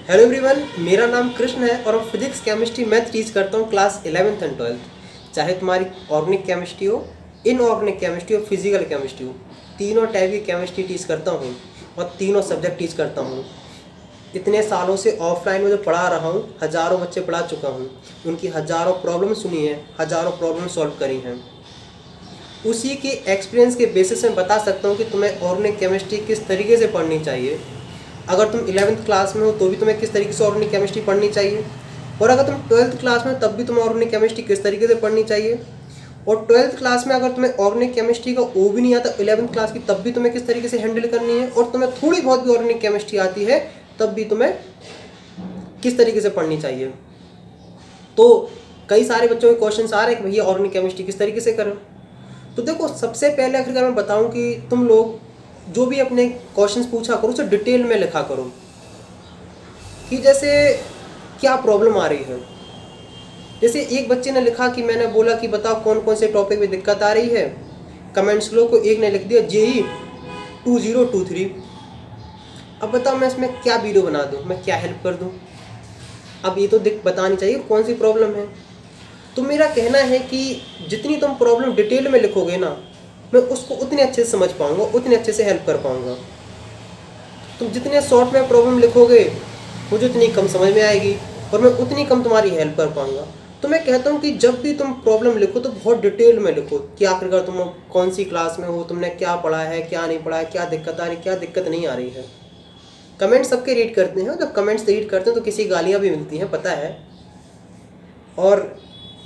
Hello everyone, मेरा नाम कृष्ण है और मैं फिजिक्स केमिस्ट्री मैथ टीच करता हूँ क्लास 11th एंड 12th। चाहे तुम्हारी ऑर्गेनिक केमिस्ट्री हो, इनऑर्गेनिक केमिस्ट्री हो, फिजिकल केमिस्ट्री हो, तीनों टाइप की केमिस्ट्री टीच करता हूँ और तीनों सब्जेक्ट टीच करता हूँ। इतने सालों से ऑफलाइन में जो पढ़ा रहा हूँ, हज़ारों बच्चे पढ़ा चुका हूँ, उनकी हज़ारों प्रॉब्लम सुनी है, हज़ारों प्रॉब्लम सॉल्व करी हैं। उसी के एक्सपीरियंस के बेसिस में बता सकता हूँ कि तुम्हें ऑर्गेनिक केमिस्ट्री किस तरीके से पढ़नी चाहिए। अगर तुम 11th क्लास में हो तो भी तुम्हें किस तरीके से ऑर्गेनिक केमिस्ट्री पढ़नी चाहिए, और अगर तुम 12th क्लास में हो तब भी तुम्हें ऑर्गेनिक केमिस्ट्री किस तरीके से पढ़नी चाहिए, और 12th क्लास में अगर तुम्हें ऑर्गेनिक केमिस्ट्री का ओ भी नहीं आता 11th क्लास की तब भी तुम्हें किस तरीके से हैंडल करनी है, और तुम्हें थोड़ी बहुत भी ऑर्गेनिक केमिस्ट्री आती है तब भी तुम्हें किस तरीके से पढ़नी चाहिए। तो कई सारे बच्चों के क्वेश्चन आ रहे हैं कि भैया ऑर्गेनिक केमिस्ट्री किस तरीके से करें। तो देखो, सबसे पहले अगर मैं बताऊं कि तुम लोग जो भी अपने क्वेश्चंस पूछा करो उसे डिटेल में लिखा करो कि जैसे क्या प्रॉब्लम आ रही है। जैसे एक बच्चे ने लिखा कि मैंने बोला कि बताओ कौन कौन से टॉपिक में दिक्कत आ रही है, कमेंट्स लो को एक ने लिख दिया जेई 2023। अब बताओ मैं इसमें क्या वीडियो बना दूँ, मैं क्या हेल्प कर दूँ। अब ये तो बतानी चाहिए कौन सी प्रॉब्लम है। तो मेरा कहना है कि जितनी तुम प्रॉब्लम डिटेल में लिखोगे ना, मैं उसको उतने अच्छे से समझ पाऊंगा, उतने अच्छे से हेल्प कर पाऊंगा। तुम जितने शॉर्ट में प्रॉब्लम लिखोगे मुझे उतनी कम समझ में आएगी और मैं उतनी कम तुम्हारी हेल्प कर पाऊंगा। तो मैं कहता हूँ कि जब भी तुम प्रॉब्लम लिखो तो बहुत डिटेल में लिखो कि आखिरकार तुम कौन सी क्लास में हो, तुमने क्या पढ़ा है, क्या नहीं पढ़ा है, क्या दिक्कत आ रही है, क्या दिक्कत नहीं आ रही है। कमेंट सबके रीड करते हैं, जब कमेंट्स रीड करते हैं तो किसी गालियाँ भी मिलती हैं, पता है। और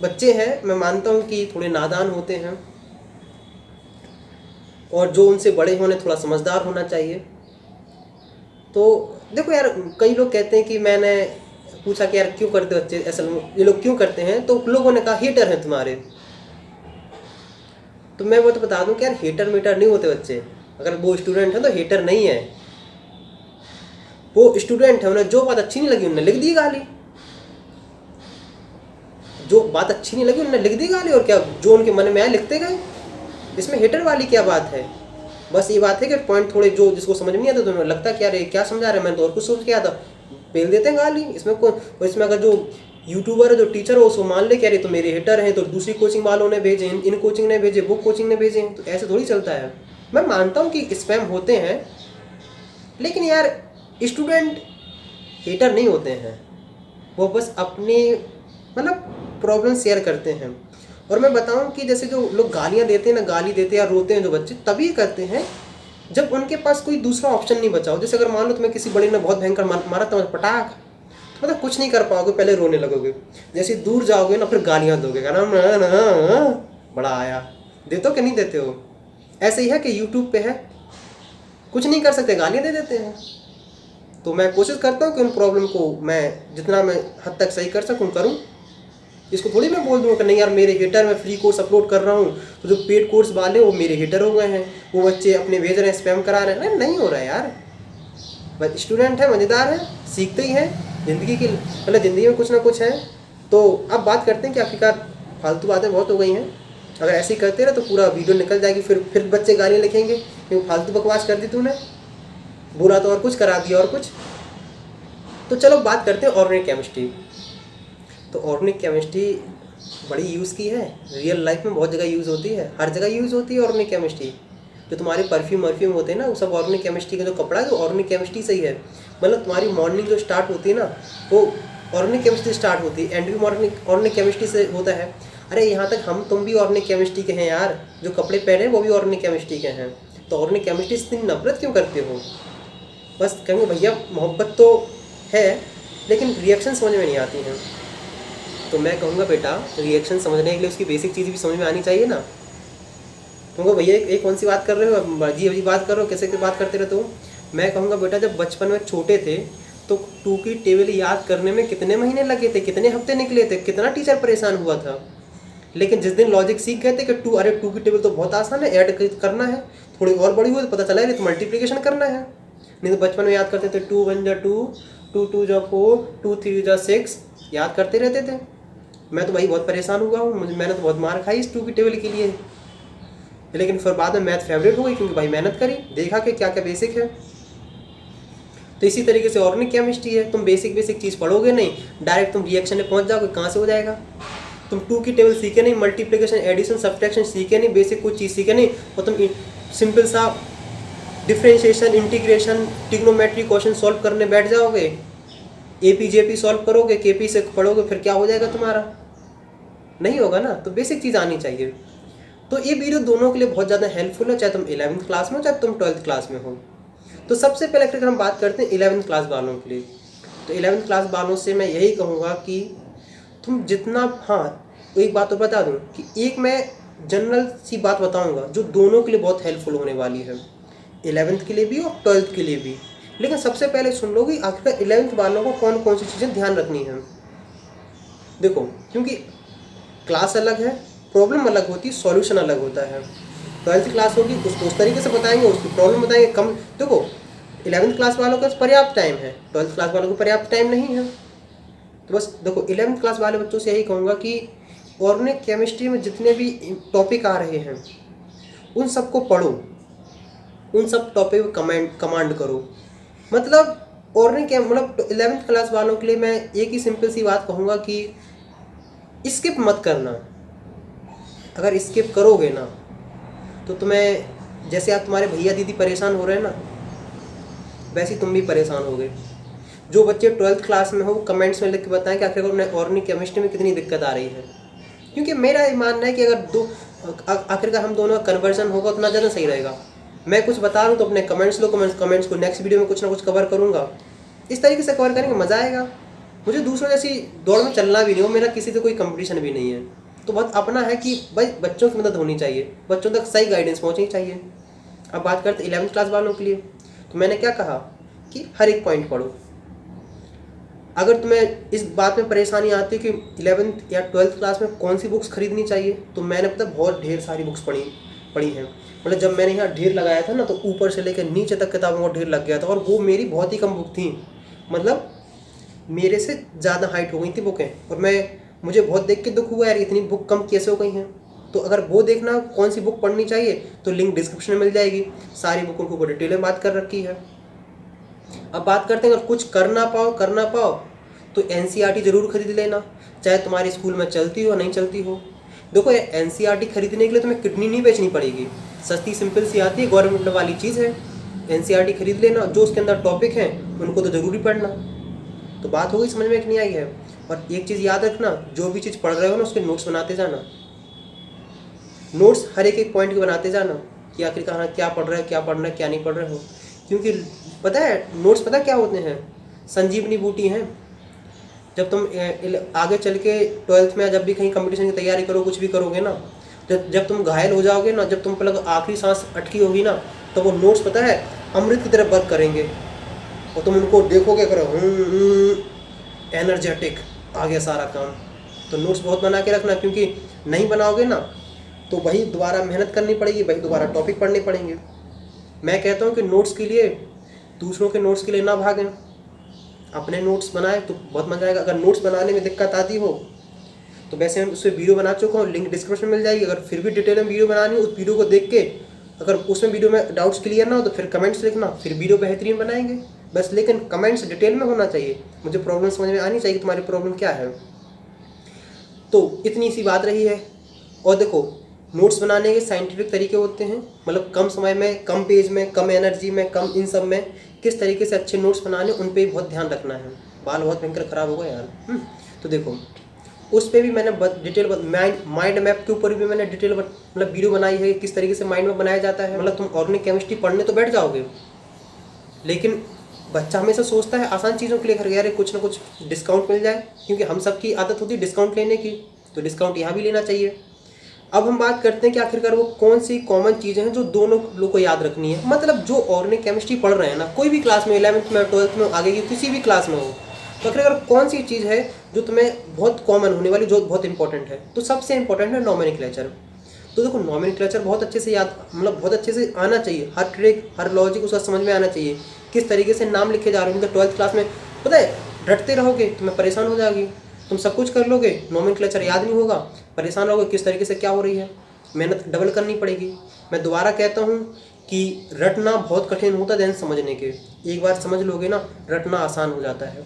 बच्चे हैं, मैं मानता हूँ कि थोड़े नादान होते हैं और जो उनसे बड़े होने थोड़ा समझदार होना चाहिए। तो देखो यार, कई लोग कहते हैं कि मैंने पूछा कि यार क्यों करते बच्चे असल में ये लोग क्यों करते हैं, तो लोगों ने कहा हेटर हैं तुम्हारे। तो मैं वो तो बता दूं कि यार हेटर मीटर नहीं होते बच्चे। अगर वो स्टूडेंट है तो हेटर नहीं है, वो स्टूडेंट है, उन्हें जो बात अच्छी नहीं लगी उन्होंने लिख दी गाली। जो बात अच्छी नहीं लगी उन्होंने लिख दी गाली, और क्या जो उनके मन में आए लिखते गए। इसमें हेटर वाली क्या बात है। बस ये बात है कि पॉइंट थोड़े जो जिसको समझ में नहीं आता तो उन्हें लगता कि यार ये क्या समझा रहे हैं, मैंने तो और कुछ सोच के आया था, पेल देते हैं गाली। इसमें कोई इसमें अगर जो यूट्यूबर है, जो टीचर हो, उसको मान ले कि यार ये तो मेरे हेटर हैं, तो दूसरी कोचिंग वालों ने भेजे, इन कोचिंग ने भेजे, वो कोचिंग ने भेजे, तो ऐसे थोड़ी चलता है। मैं मानता हूँ कि स्पैम होते हैं, लेकिन यार स्टूडेंट हेटर नहीं होते हैं, वो बस अपनी मतलब प्रॉब्लम शेयर करते हैं। और मैं बताऊं कि जैसे जो लोग गालियां देते हैं ना, गाली देते हैं या रोते हैं जो बच्चे, तभी करते हैं जब उनके पास कोई दूसरा ऑप्शन नहीं बचा हो। जैसे अगर मान लो तुम्हें किसी बड़े ने बहुत भयंकर मारा तो पटाख, तो मतलब कुछ नहीं कर पाओगे, पहले रोने लगोगे। जैसे दूर जाओगे ना फिर गालियां दोगे, कहना बड़ा आया, देते हो कि नहीं देते हो। ऐसे ही है कि यूट्यूब पे है, कुछ नहीं कर सकते, गालियाँ दे देते हैं। तो मैं कोशिश करता हूँ कि उन प्रॉब्लम को मैं जितना मैं हद तक सही कर सकूँ करूँ। इसको थोड़ी मैं बोल दूँगा कि नहीं यार मेरे हेटर, मैं फ्री कोर्स अपलोड कर रहा हूँ तो जो पेड कोर्स वाले वो मेरे हेटर हो गए हैं, वो बच्चे अपने भेज रहे हैं, स्पैम करा रहे हैं। नहीं हो रहा है यार, बस स्टूडेंट है, मज़ेदार है, सीखते ही हैं ज़िंदगी की, मतलब ज़िंदगी में कुछ ना कुछ है। तो अब बात करते हैं कि आखिरकार फालतू बातें बहुत हो गई हैं, अगर ऐसे ही करते रहे तो पूरा वीडियो निकल जाएगी, फिर बच्चे गालियाँ लिखेंगे क्योंकि फालतू बकवास कर दी तूने, बुरा तो और कुछ करा दिया और कुछ। तो चलो बात करते हैं ऑर्गेनिक केमिस्ट्री। तो ऑर्गेनिक केमिस्ट्री बड़ी यूज़ की है, रियल लाइफ में बहुत जगह यूज़ होती है, हर जगह यूज़ होती है ऑर्गेनिक केमिस्ट्री। जो तुम्हारे परफ्यूम होते हैं ना, वो सब ऑर्गेनिक केमिस्ट्री का जो कपड़ा है, जो ऑर्गेनिक केमिस्ट्री से ही है। मतलब तुम्हारी मॉर्निंग जो स्टार्ट होती है ना, वो ऑर्गेनिक केमिस्ट्री स्टार्ट होती है, एंड भी ऑर्गेनिक केमिस्ट्री से होता है। अरे यहाँ तक हम तुम भी ऑर्गेनिक केमिस्ट्री के हैं यार, जो कपड़े पहने हैं वो भी ऑर्गेनिक केमिस्ट्री के हैं। तो ऑर्गेनिक केमिस्ट्री से इतनी नफरत क्यों करते हो। बस कहेंगे भैया मोहब्बत तो है लेकिन रिएक्शन समझ में नहीं आती हैं। तो मैं कहूँगा बेटा, रिएक्शन समझने के लिए उसकी बेसिक चीज़ भी समझ में आनी चाहिए ना। कहूँगा भैया एक कौन सी बात कर रहे हो, अजीब बात कर रहे हो, कैसे की बात करते रहते हो। मैं कहूँगा बेटा, जब बचपन में छोटे थे तो 2 की टेबल याद करने में कितने महीने लगे थे, कितने हफ्ते निकले थे, कितना टीचर परेशान हुआ था। लेकिन जिस दिन लॉजिक सीख गए थे कि 2 की टेबल तो बहुत आसान है, ऐड करना है, थोड़ी और बड़ी हुई तो पता चला है तो मल्टीप्लिकेशन करना है। नहीं तो बचपन में याद करते थे 2 1 जा 2, 2 2 जा 4, 2 3 जा 6, याद करते रहते थे। मैं तो भाई बहुत परेशान हुआ हूँ, मैंने तो बहुत मार खाई इस 2 की टेबल के लिए। लेकिन फिर बाद में मैथ फेवरेट हो गई क्योंकि भाई मेहनत करी, देखा कि क्या क्या बेसिक है। तो इसी तरीके से ऑर्गेनिक केमिस्ट्री है, तुम बेसिक चीज़ पढ़ोगे नहीं, डायरेक्ट तुम रिएक्शन में पहुंच जाओगे, कहाँ से हो जाएगा। तुम 2 की टेबल सीखे नहीं, मल्टीप्लिकेशन एडिशन सब्ट्रैक्शन सीखे नहीं, बेसिक कुछ चीज़ सीखे नहीं, और तुम सिंपल सा differentiation integration trigonometry question solve करने बैठ जाओगे, APJP सॉल्व करोगे, KP से पढ़ोगे, फिर क्या हो जाएगा तुम्हारा, नहीं होगा ना। तो बेसिक चीज़ आनी चाहिए। तो ये वीडियो दोनों के लिए बहुत ज़्यादा हेल्पफुल है, चाहे तुम 11th क्लास में हो चाहे तुम 12th क्लास में हो। तो सबसे पहले अगर हम बात करते हैं 11th क्लास वालों के लिए, तो 11th क्लास वालों से मैं यही कहूँगा कि तुम जितना, हाँ एक बात तो बता दूँ कि एक मैं जनरल सी बात बताऊँगा जो दोनों के लिए बहुत हेल्पफुल होने वाली है, 11th के लिए भी और 12th के लिए भी। लेकिन सबसे पहले सुन लो कि आखिर 11th वालों को कौन कौन सी चीज़ें ध्यान रखनी है। देखो, क्योंकि क्लास अलग है, प्रॉब्लम अलग होती है, सॉल्यूशन अलग होता है। 12th क्लास होगी उसको उस तरीके से बताएंगे, उसकी प्रॉब्लम बताएंगे कम। देखो 11th क्लास वालों का पर्याप्त टाइम है, 12th क्लास वालों को पर्याप्त टाइम नहीं है। तो बस देखो 11th क्लास वाले बच्चों से यही कहूँगा कि ऑर्गेनिक केमिस्ट्री में जितने भी टॉपिक आ रहे हैं उन सबको पढ़ो, उन सब टॉपिक को कमांड करो। मतलब ऑर्गेनिक मतलब 11th क्लास वालों के लिए मैं एक ही सिंपल सी बात कहूँगा कि स्किप मत करना। अगर स्किप करोगे ना तो तुम्हें, जैसे आप तुम्हारे भैया दीदी परेशान हो रहे हैं ना, वैसे तुम भी परेशान होगे। जो बच्चे 12th क्लास में हो कमेंट्स में लिख के बताएं कि आखिर उन्हें ऑर्गेनिक केमिस्ट्री में कितनी दिक्कत आ रही है। क्योंकि मेरा ये मानना है कि अगर आखिरकार हम दोनों का कन्वर्जन होगा उतना ज़्यादा सही रहेगा। मैं कुछ बता रहा हूँ तो अपने कमेंट्स लो, कमेंट्स को नेक्स्ट वीडियो में कुछ ना कुछ कवर करूँगा। इस तरीके से कवर करेंगे, मज़ा आएगा। मुझे दूसरों जैसी दौड़ में चलना भी नहीं हो, मेरा किसी से कोई कंपटीशन भी नहीं है। तो बहुत अपना है कि भाई बच्चों की मदद होनी चाहिए, बच्चों तक सही गाइडेंस पहुँचनी चाहिए। अब बात करते 11th क्लास वालों के लिए, तो मैंने क्या कहा कि हर एक पॉइंट पढ़ो। अगर तुम्हें इस बात में परेशानी आती है कि 11th या 12th क्लास में कौन सी बुक्स खरीदनी चाहिए, तो मैंने पता बहुत ढेर सारी बुक्स पढ़ी हैं। मतलब जब मैंने यहाँ ढेर लगाया था ना, तो ऊपर से लेकर नीचे तक किताबों का ढेर लग गया था, और वो मेरी बहुत ही कम बुक थी। मतलब मेरे से ज़्यादा हाइट हो गई थी बुकें, और मुझे बहुत देख के दुख हुआ यार इतनी बुक कम कैसे हो गई हैं। तो अगर वो देखना कौन सी बुक पढ़नी चाहिए तो लिंक डिस्क्रिप्शन में मिल जाएगी, सारी बुकों के ऊपर डिटेल में बात कर रखी है। अब बात करते हैं, अगर कुछ कर ना पाओ तो NCERT ज़रूर खरीद लेना, चाहे तुम्हारे स्कूल में चलती हो नहीं चलती हो। देखो ये NCERT खरीदने के लिए तुम्हें किडनी नहीं बेचनी पड़ेगी, सस्ती सिंपल सी आती है, गवर्नमेंट वाली चीज़ है। NCERT खरीद लेना, जो उसके अंदर टॉपिक हैं उनको तो ज़रूरी पढ़ना। तो बात हो गई, समझ में कि नहीं आई है। और एक चीज़ याद रखना, जो भी चीज़ पढ़ रहे हो ना उसके नोट्स बनाते जाना, नोट्स हर एक पॉइंट के बनाते जाना कि आखिर कहाँ क्या पढ़ रहे हो, क्या पढ़ रहे हो, क्या नहीं पढ़ रहे हो। क्योंकि पता है नोट्स पता क्या होते हैं, संजीवनी बूटी हैं। जब तुम आगे चल के 12th में जब भी कहीं कंपटीशन की तैयारी करो, कुछ भी करोगे ना, जब तुम घायल हो जाओगे ना, जब तुम पर आखिरी सांस अटकी होगी ना, तो वो नोट्स पता है अमृत की तरह वर्क करेंगे, और तुम उनको देखोगे करो एनर्जेटिक, आ गया सारा काम। तो नोट्स बहुत बना के रखना, क्योंकि नहीं बनाओगे ना तो वही दोबारा मेहनत करनी पड़ेगी, वही दोबारा टॉपिक पढ़ने पड़ेंगे। मैं कहता हूँ कि नोट्स के लिए, दूसरों के नोट्स के लिए ना भागें, अपने नोट्स बनाए तो बहुत मजा आएगा। अगर नोट्स बनाने में दिक्कत आती हो तो वैसे मैं उस पर वीडियो बना चुका हूँ, लिंक डिस्क्रिप्शन में मिल जाएगी। अगर फिर भी डिटेल में वीडियो बनानी हो, उस वीडियो को देख के अगर उसमें वीडियो में डाउट्स क्लियर ना हो तो फिर कमेंट्स लिखना, फिर वीडियो बेहतरीन बनाएंगे बस। लेकिन कमेंट्स डिटेल में होना चाहिए, मुझे प्रॉब्लम समझ में आनी चाहिए, तुम्हारी प्रॉब्लम क्या है। तो इतनी सी बात रही है। और देखो नोट्स बनाने के साइंटिफिक तरीके होते हैं, मतलब कम समय में, कम पेज में, कम एनर्जी में, कम इन सब में किस तरीके से अच्छे नोट्स बनाने, उन पे भी बहुत ध्यान रखना है। बाल बहुत भयंकर ख़राब होगा यार। तो देखो उस पर भी मैंने डिटेल, माइंड मैप के ऊपर भी मैंने डिटेल मतलब वीडियो बनाई है, किस तरीके से माइंड मैप बनाया जाता है। मतलब तुम ऑर्गेनिक केमिस्ट्री पढ़ने तो बैठ जाओगे, लेकिन बच्चा हमेशा सोचता है आसान चीज़ों के लिए घर यार कुछ ना कुछ डिस्काउंट मिल जाए, क्योंकि हम सबकी आदत होती है डिस्काउंट लेने की, तो डिस्काउंट यहाँ भी लेना चाहिए। अब हम बात करते हैं कि आखिरकार वो कौन सी कॉमन चीज़ें हैं जो दोनों लोग को याद रखनी है। मतलब जो ऑर्गेनिक केमिस्ट्री पढ़ रहे हैं ना, कोई भी क्लास में, 11th में, 12th में, आगे की किसी भी क्लास में हो, तो आखिरकार कौन सी चीज़ है जो तुम्हें बहुत कॉमन होने वाली, जो बहुत इंपॉर्टेंट है। तो सबसे इंपॉर्टेंट है नॉमेनक्लेचर। तो देखो नॉमेनक्लेचर बहुत अच्छे से याद, मतलब बहुत अच्छे से आना चाहिए, हर ट्रिक हर लॉजिक उसका समझ में आना चाहिए, किस तरीके से नाम लिखे जा रहे हैं। तो 12th क्लास में पता है रटते रहोगे तुम्हें परेशान हो जाएगी, तुम सब कुछ कर लोगे, नॉमेनक्लेचर याद नहीं होगा, परेशान रहोगे किस तरीके से क्या हो रही है, मेहनत डबल करनी पड़ेगी। मैं दोबारा कहता हूँ कि रटना बहुत कठिन होता है देन समझने के। एक बार समझ लोगे ना, रटना आसान हो जाता है।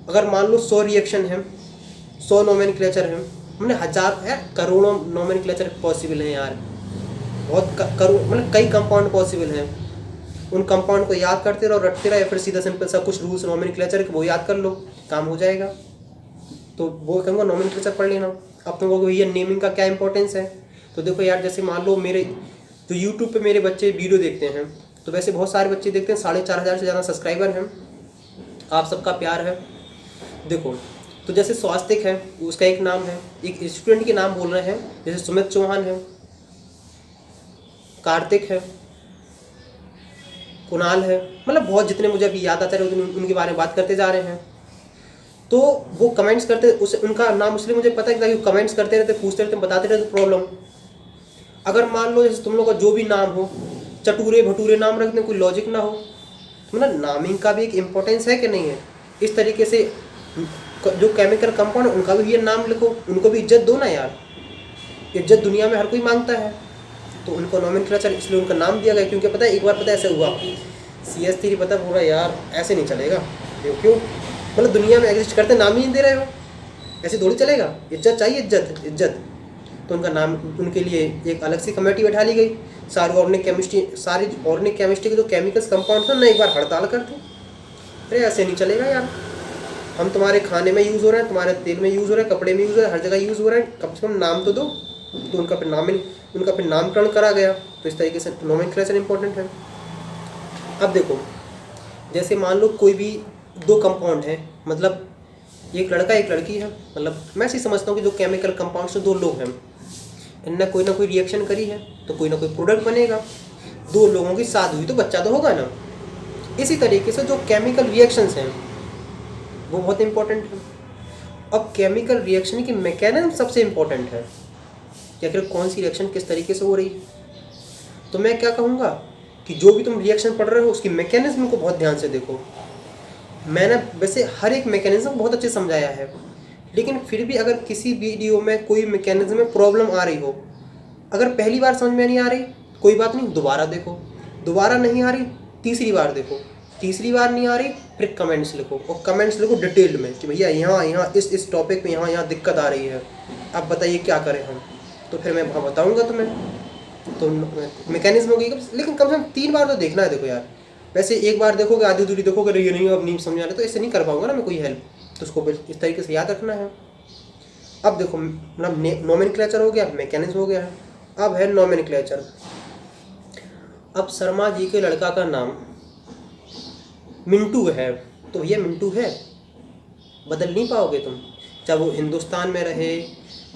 अगर मान लो 100 रिएक्शन है, 100 नोमेनक्लेचर है, हमने हज़ार है, करोड़ों नोमेनक्लेचर पॉसिबल हैं यार, बहुत करोड़ मतलब कई कंपाउंड पॉसिबल हैं। उन कंपाउंड को याद करते रहो, रटते रहो, या फिर सीधा सिंपल सा कुछ रूल्स नोमेनक्लेचर के वो याद कर लो, काम हो जाएगा। तो वो कहूँगा नोमेनक्लेचर पढ़ लेना। अब तुम कहोगे भैया नेमिंग का क्या इंपॉर्टेंस है? तो देखो यार, जैसे मान लो मेरे तो यूट्यूब पे मेरे बच्चे वीडियो देखते हैं, तो वैसे बहुत सारे बच्चे देखते हैं, 4,500 से ज़्यादा सब्सक्राइबर हैं, आप सबका प्यार है। देखो तो जैसे स्वास्तिक है, उसका एक नाम है, एक स्टूडेंट के नाम बोल रहे हैं, जैसे सुमित चौहान है, कार्तिक है, कुणाल है, मतलब बहुत जितने मुझे अभी याद आता है उनके बारे में बात करते जा रहे हैं। तो वो कमेंट्स करते, उस उनका नाम इसलिए मुझे पता है कि कमेंट्स करते रहते, पूछते रहते, बताते रहते प्रॉब्लम। अगर मान लो जैसे तुम लोग का जो भी नाम हो, चटूरे भटूरे नाम रखने, कोई लॉजिक ना हो, तो मतलब नामिंग का भी एक इम्पोर्टेंस है कि नहीं है। इस तरीके से जो केमिकल कंपाउंड उनका भी ये नाम लिखो, उनको भी इज्जत दो ना यार, इज्जत दुनिया में हर कोई मांगता है। तो उनको नोमेनक्लेचर इसलिए उनका नाम दिया गया, क्योंकि पता है एक बार पता है ऐसे हुआ, CS3 पता बोला यार ऐसे नहीं चलेगा, क्यों मतलब दुनिया में एग्जिस्ट करते नाम ही नहीं दे रहे हो, ऐसे थोड़ी चलेगा, इज्जत चाहिए, इज्जत इज्जत। तो उनका नाम, उनके लिए एक अलग सी कमेटी बैठा ली गई, सारी ऑर्गेनिक केमिस्ट्री के जो केमिकल्स कंपाउंड थे ना एक बार हड़ताल कर दी। अरे ऐसे नहीं चलेगा यार, हम तुम्हारे खाने में यूज़ हो रहे हैं, तुम्हारे तेल में यूज़ हो रहा है, कपड़े में यूज़ हो रहा है, हर जगह यूज़ हो रहा है, कम से कम नाम तो दो। तो उनका फिर नामकरण करा गया। तो इस तरीके से नोमेनक्लेचर इंपॉर्टेंट है। अब देखो जैसे मान लो कोई भी दो कंपाउंड है, मतलब एक लड़का एक लड़की है, मतलब मैं ऐसे समझता हूँ कि जो केमिकल कंपाउंड से दो लोग हैं, इनने कोई ना कोई रिएक्शन करी है तो कोई ना कोई प्रोडक्ट बनेगा, दो लोगों की शादी हुई तो बच्चा तो होगा ना। इसी तरीके से जो केमिकल रिएक्शंस हैं वो बहुत इंपॉर्टेंट है। अब केमिकल रिएक्शन की मैकेनिज्म सबसे इंपॉर्टेंट है कि आखिर कौन सी रिएक्शन किस तरीके से हो रही है। तो मैं क्या कहूँगा कि जो भी तुम रिएक्शन पढ़ रहे हो उसकी मैकेनिज्म को बहुत ध्यान से देखो। मैंने वैसे हर एक मैकेनिज्म बहुत अच्छे समझाया है, लेकिन फिर भी अगर किसी वीडियो में कोई मैकेनिज्म में प्रॉब्लम आ रही हो, अगर पहली बार समझ में नहीं आ रही कोई बात नहीं, दोबारा देखो, दोबारा नहीं आ रही तीसरी बार देखो, तीसरी बार नहीं आ रही फिर कमेंट्स लिखो, और कमेंट्स लिखो डिटेल में कि भैया यहाँ इस टॉपिक में यहाँ दिक्कत आ रही है, आप बताइए क्या करें हम। तो फिर मैं वहाँ बताऊँगा तुम्हें। तो मैकेनिज्म होगी, लेकिन कम से कम 3 बार तो देखना है। देखो यार, वैसे एक बार देखोगे, आधी दूरी देखोगे, ये नहीं अब नहीं समझ आ रहा, तो ऐसे नहीं कर पाऊंगा ना मैं कोई हेल्प। तो उसको इस तरीके से याद रखना है। अब देखो मतलब नोमेनक्लेचर हो गया, मैकेनिज्म हो गया, अब है नोमेनक्लेचर। अब शर्मा जी के लड़का का नाम मिंटू है, तो ये मिंटू है, बदल नहीं पाओगे तुम, चाहे वो हिंदुस्तान में रहे,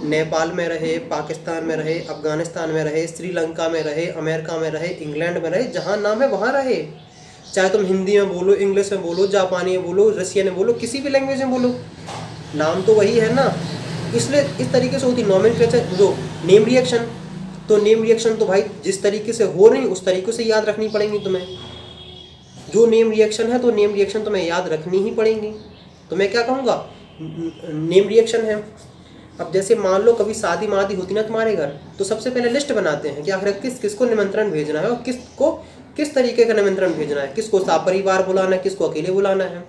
नेपाल में रहे, पाकिस्तान में रहे, अफगानिस्तान में रहे, श्रीलंका में रहे, अमेरिका में रहे, इंग्लैंड में रहे, जहाँ नाम है वहाँ रहे। चाहे तुम हिंदी में बोलो, इंग्लिश में बोलो, जापानी में बोलो, रशियन में बोलो, किसी भी लैंग्वेज में बोलो, नाम तो वही है ना। इसलिए इस तरीके से होती नोमेनक्लेचर, जो नेम रिएक्शन। तो नेम रिएक्शन तो भाई जिस तरीके से हो रही उस तरीके से याद रखनी पड़ेंगी तुम्हें। जो नेम रिएक्शन है तो नेम रिएक्शन तुम्हें याद रखनी ही पड़ेंगी। तो मैं क्या कहूँगा, नेम रिएक्शन है। अब जैसे मान लो कभी शादी मादी होती ना तुम्हारे घर, तो सबसे पहले लिस्ट बनाते हैं कि आखिर किसको निमंत्रण भेजना है और किस तरीके का निमंत्रण भेजना है, किसको सपरिवार बुलाना है, किसको अकेले बुलाना है।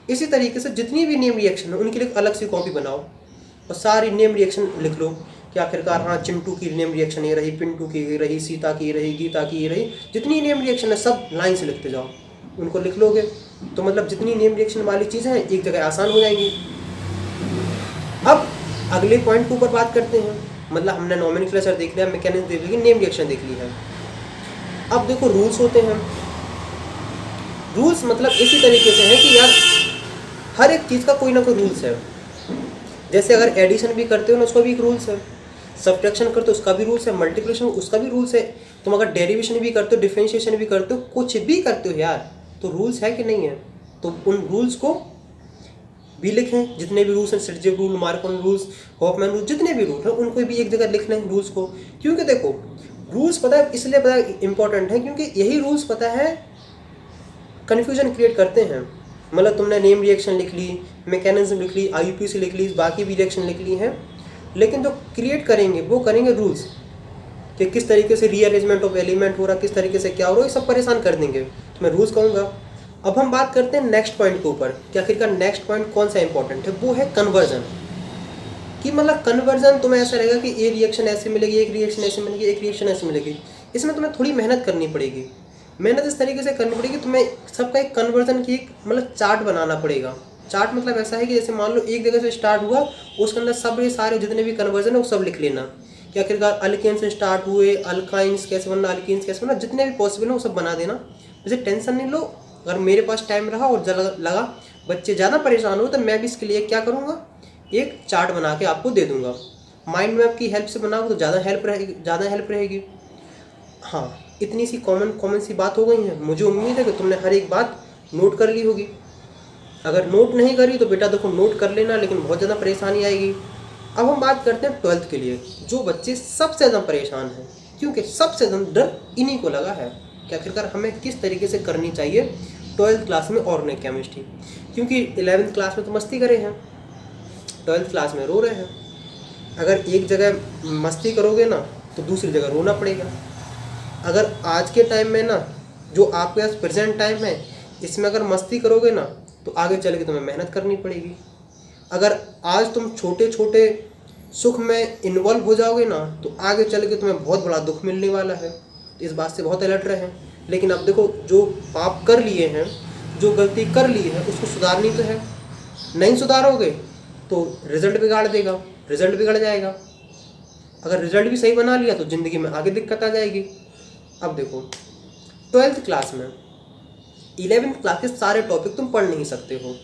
इसी तरीके से जितनी भी नेम रिएक्शन है उनके लिए अलग से कॉपी बनाओ और सारी नेम रिएक्शन लिख लो कि आखिरकार हाँ चिंटू की नेम रिएक्शन ये रही, पिंटू की ये रही, सीता की ये रही, गीता की ये रही, जितनी नेम रिएक्शन है सब लाइन से लिखते जाओ। उनको लिख लोगे तो मतलब जितनी नेम रिएक्शन वाली चीज़ें हैं एक जगह आसान हो जाएंगी। अब अगले पॉइंट के ऊपर बात करते हैं। मतलब हमने नोमेनक्लेचर देख लिया, मैकेनिज्म देख लिया, नेम रिएक्शन देख ली है। अब देखो रूल्स होते हैं। रूल्स मतलब इसी तरीके से है कि यार हर एक चीज़ का कोई ना कोई रूल्स है। जैसे अगर एडिशन भी करते हो ना उसका भी एक रूल्स है, सब्ट्रैक्शन करते हो उसका भी रूल्स है, मल्टीप्लिकेशन उसका भी रूल्स है। तुम अगर डेरिवेशन भी करते हो, डिफरेंशिएशन भी करते हो, कुछ भी करते हो यार, तो रूल्स है कि नहीं है। तो उन रूल्स को भी लिखें, जितने भी रूल्स हैं, सिटजिब rule, Markovnikov rules, Hofmann rule, जितने भी रूल हैं उनको भी एक जगह लिख लें रूल्स को। क्योंकि देखो रूल्स पता है इसलिए पता है इंपॉर्टेंट है क्योंकि यही रूल्स पता है कन्फ्यूजन क्रिएट करते हैं। मतलब तुमने नेम रिएक्शन लिख ली, मैकेनिज्म लिख ली, IUPAC लिख ली, बाकी भी रिएक्शन लिख ली हैं, लेकिन जो क्रिएट करेंगे वो करेंगे रूल्स। कि किस तरीके से रीअरेंजमेंट ऑफ एलिमेंट हो रहा, किस तरीके से क्या हो रहा है, ये सब परेशान कर देंगे। तो मैं रूल्स कहूँगा। अब हम बात करते हैं नेक्स्ट पॉइंट के ऊपर कि आखिरकार नेक्स्ट पॉइंट कौन सा इंपॉर्टेंट है। वो है कन्वर्जन। कि मतलब कन्वर्जन तुम्हें ऐसा रहेगा कि ये रिएक्शन ऐसे मिलेगी, एक रिएक्शन ऐसे मिलेगी, एक रिएक्शन ऐसे मिलेगी। इसमें तुम्हें थोड़ी मेहनत करनी पड़ेगी। मेहनत इस तरीके से करनी पड़ेगी, तुम्हें सबका एक कन्वर्जन की एक मतलब चार्ट बनाना पड़ेगा। चार्ट मतलब ऐसा है कि जैसे मान लो एक जगह से स्टार्ट हुआ, उसके अंदर सब ये सारे जितने भी कन्वर्जन है वो सब लिख लेना कि आखिरकार अल्केन से स्टार्ट हुए, अल्काइंस कैसे बनना, अल्कीन्स कैसे बनना, जितने भी पॉसिबल है वो सब बना देना। वैसे टेंशन नहीं लो, अगर मेरे पास टाइम रहा और लगा बच्चे ज़्यादा परेशान हो तो मैं भी इसके लिए क्या करूँगा, एक चार्ट बना के आपको दे दूँगा। माइंड मैप की हेल्प से बनाओ तो ज़्यादा हेल्प रहेगी। हाँ, इतनी सी कॉमन सी बात हो गई है। मुझे उम्मीद है कि तुमने हर एक बात नोट कर ली होगी। अगर नोट नहीं करी तो बेटा देखो नोट कर लेना, लेकिन बहुत ज़्यादा परेशानी आएगी। अब हम बात करते हैं 12th के लिए, जो बच्चे सबसे ज़्यादा परेशान हैं, क्योंकि सबसे ज़्यादा डर इन्हीं को लगा है कि आखिरकार हमें किस तरीके से करनी चाहिए 12th क्लास में ऑर्गेनिक केमिस्ट्री। क्योंकि 11th क्लास में तो मस्ती करे हैं, 12th क्लास में रो रहे हैं। अगर एक जगह मस्ती करोगे ना तो दूसरी जगह रोना पड़ेगा। अगर आज के टाइम में ना, जो आपके पास प्रेजेंट टाइम है, इसमें अगर मस्ती करोगे ना तो आगे चल के तुम्हें मेहनत करनी पड़ेगी। अगर आज तुम छोटे छोटे सुख में इन्वॉल्व हो जाओगे ना तो आगे चल के तुम्हें बहुत बड़ा दुख मिलने वाला है। तो इस बात से बहुत अलर्ट रहें। लेकिन अब देखो, जो पाप कर लिए हैं, जो गलती कर ली है, उसको सुधारनी तो है। नहीं सुधारोगे तो रिजल्ट बिगाड़ देगा, रिजल्ट बिगड़ जाएगा। अगर रिजल्ट भी सही बना लिया तो ज़िंदगी में आगे दिक्कत आ जाएगी। अब देखो, 12th क्लास में 11th क्लास के सारे टॉपिक तुम पढ़ नहीं सकते हो,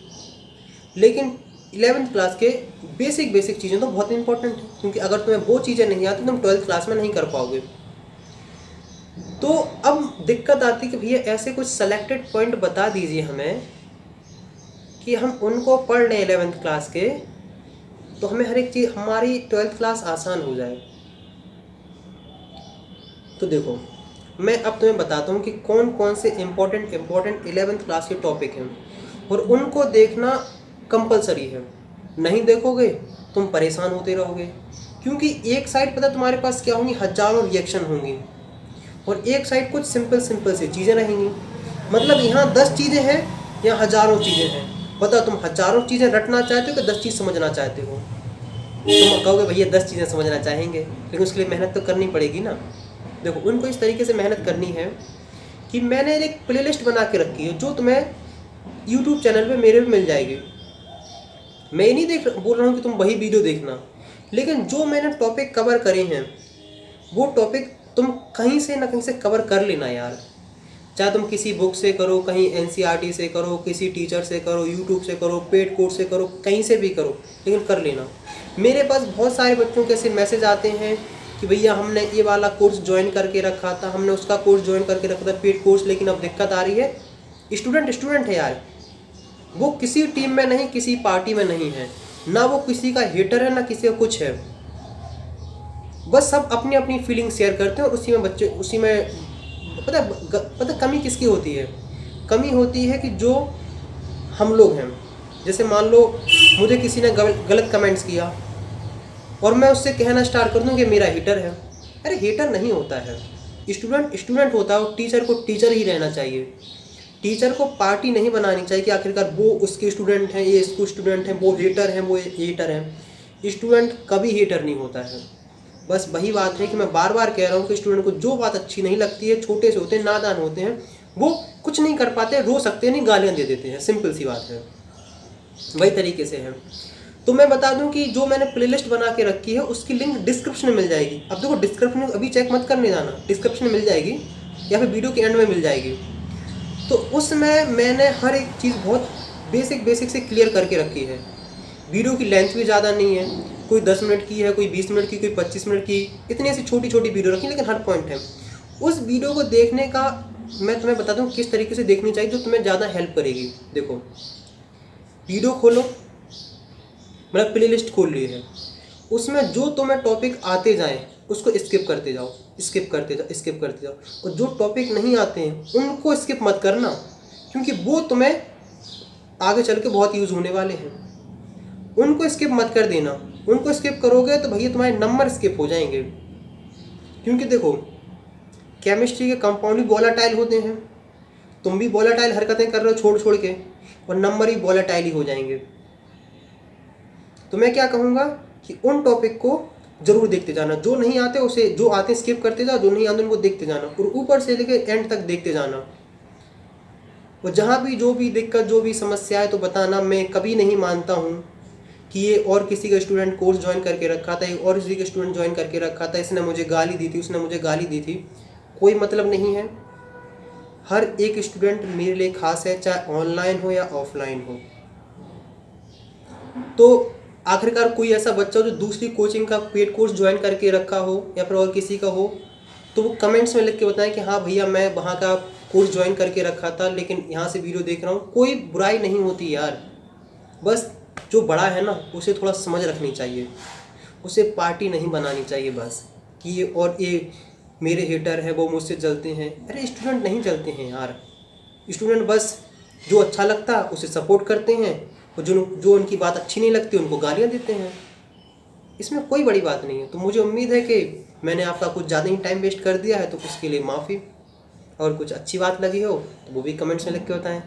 लेकिन 11th क्लास के बेसिक चीज़ें तो बहुत इंपॉर्टेंट है। क्योंकि अगर तुम्हें वो चीज़ें नहीं आती तुम 12th क्लास में नहीं कर पाओगे। तो अब दिक्कत आती कि भैया ऐसे कुछ सेलेक्टेड पॉइंट बता दीजिए हमें कि हम उनको पढ़ लें 11th क्लास के, तो हमें हर एक चीज़, हमारी 12th क्लास आसान हो जाए। तो देखो, मैं अब तुम्हें बताता हूँ कि कौन कौन से इम्पोर्टेंट 11th क्लास के टॉपिक हैं, और उनको देखना कंपलसरी है। नहीं देखोगे तुम परेशान होते रहोगे। क्योंकि एक साइड पता तुम्हारे पास क्या होंगी, हजारों रिएक्शन होंगी, और एक साइड कुछ सिंपल सी चीज़ें रहेंगी। मतलब यहाँ 10 चीज़ें हैं या हजारों चीज़ें हैं। पता तुम हजारों चीज़ें रटना चाहते हो कि 10 चीज़ समझना चाहते हो। तुम कहोगे भैया 10 चीज़ें समझना चाहेंगे, लेकिन उसके लिए मेहनत तो करनी पड़ेगी ना। देखो, उनको इस तरीके से मेहनत करनी है कि मैंने एक प्लेलिस्ट बना के रखी है, जो तुम्हें YouTube चैनल पे मेरे भी मिल जाएगी। मैं ये नहीं बोल रहा हूँ कि तुम वही वीडियो देखना, लेकिन जो मैंने टॉपिक कवर करे हैं वो टॉपिक तुम कहीं से ना कहीं से कवर कर लेना यार। चाहे तुम किसी बुक से करो, कहीं NCERT से करो, किसी टीचर से करो, YouTube से करो, पेड कोर्स से करो, कहीं से भी करो, लेकिन कर लेना। मेरे पास बहुत सारे बच्चों के ऐसे मैसेज आते हैं कि भैया हमने ये वाला कोर्स ज्वाइन करके रखा था, हमने उसका कोर्स ज्वाइन करके रखा था, पेड कोर्स, लेकिन अब दिक्कत आ रही है। स्टूडेंट है यार, वो किसी टीम में नहीं, किसी पार्टी में नहीं है, ना वो किसी का हेटर है, ना किसी का कुछ है। बस सब अपनी अपनी फीलिंग शेयर करते हैं, और उसी में पता कमी किसकी होती है? कमी होती है कि जो हम लोग हैं। जैसे मान लो मुझे किसी ने गलत कमेंट्स किया और मैं उससे कहना स्टार्ट कर दूं कि मेरा हेटर है। अरे हेटर नहीं होता है, स्टूडेंट होता है, और टीचर को टीचर ही रहना चाहिए। टीचर को पार्टी नहीं बनानी चाहिए कि आखिरकार वो उसके स्टूडेंट हैं, ये इसको स्टूडेंट हैं, वो हेटर हैं, वो हेटर हैं। स्टूडेंट कभी हेटर नहीं होता है। बस वही बात है कि मैं बार बार कह रहा हूँ कि स्टूडेंट को जो बात अच्छी नहीं लगती है, छोटे से होते हैं, नादान होते हैं, वो कुछ नहीं कर पाते, रो सकते नहीं, गालियाँ दे देते हैं, सिंपल सी बात है। वही तरीके से है। तो मैं बता दूं कि जो मैंने प्लेलिस्ट बना के रखी है उसकी लिंक डिस्क्रिप्शन में मिल जाएगी। अब देखो, डिस्क्रिप्शन में अभी चेक मत करने जाना, डिस्क्रिप्शन में मिल जाएगी या फिर वीडियो के एंड में मिल जाएगी। तो उसमें मैंने हर एक चीज़ बहुत बेसिक से क्लियर करके रखी है। वीडियो की लेंथ भी ज़्यादा नहीं है, कोई 10 मिनट की है, कोई 20 मिनट की, कोई 25 मिनट की, इतनी ऐसी छोटी वीडियो रखी, लेकिन हर पॉइंट है। उस वीडियो को देखने का मैं तुम्हें बता दूँ किस तरीके से देखनी चाहिए, जो तुम्हें ज़्यादा हेल्प करेगी। देखो, वीडियो खोलो, मतलब प्लेलिस्ट खोल ली है, उसमें जो तुम्हें टॉपिक आते जाएं उसको स्किप करते जाओ, और जो टॉपिक नहीं आते हैं उनको स्किप मत करना, क्योंकि वो तुम्हें आगे चल के बहुत यूज़ होने वाले हैं। उनको स्किप मत कर देना। उनको स्किप करोगे तो भैया तुम्हारे नंबर स्किप हो जाएंगे। क्योंकि देखो केमिस्ट्री के कंपाउंड भी वोलेटाइल होते हैं, तुम भी वोलेटाइल हरकतें कर रहे हो छोड़ छोड़ के, और नंबर भी वोलेटाइल ही हो जाएंगे। तो मैं क्या कहूँगा कि उन टॉपिक को जरूर देखते जाना, जो नहीं आते उसे, जो आते स्किप करते जाओ, जो नहीं आते उनको देखते जाना, और ऊपर से लेके एंड तक देखते जाना। और जहाँ भी जो भी दिक्कत, जो भी समस्या है तो बताना। मैं कभी नहीं मानता हूँ कि ये और किसी का स्टूडेंट कोर्स ज्वाइन करके रखा था, और किसी का स्टूडेंट ज्वाइन करके रखा था, इसने मुझे गाली दी थी, उसने मुझे गाली दी थी, कोई मतलब नहीं है। हर एक स्टूडेंट मेरे लिए खास है, चाहे ऑनलाइन हो या ऑफलाइन हो। तो आखिरकार कोई ऐसा बच्चा हो जो दूसरी कोचिंग का पेड कोर्स ज्वाइन करके रखा हो या फिर और किसी का हो, तो वो कमेंट्स में लिख के बताएं कि हाँ भैया मैं वहाँ का कोर्स ज्वाइन करके रखा था लेकिन यहाँ से वीडियो देख रहा हूँ। कोई बुराई नहीं होती यार, बस जो बड़ा है ना उसे थोड़ा समझ रखनी चाहिए, उसे पार्टी नहीं बनानी चाहिए बस कि ये मेरे हेटर है, वो मुझसे जलते हैं। अरे स्टूडेंट नहीं जलते हैं यार, स्टूडेंट बस जो अच्छा लगता है उसे सपोर्ट करते हैं, और जो उनकी बात अच्छी नहीं लगती उनको गालियाँ देते हैं। इसमें कोई बड़ी बात नहीं है। तो मुझे उम्मीद है कि मैंने आपका कुछ ज़्यादा ही टाइम वेस्ट कर दिया है, तो उसके लिए माफ़ी। और कुछ अच्छी बात लगी हो तो वो भी कमेंट्स में लिख के बताएं।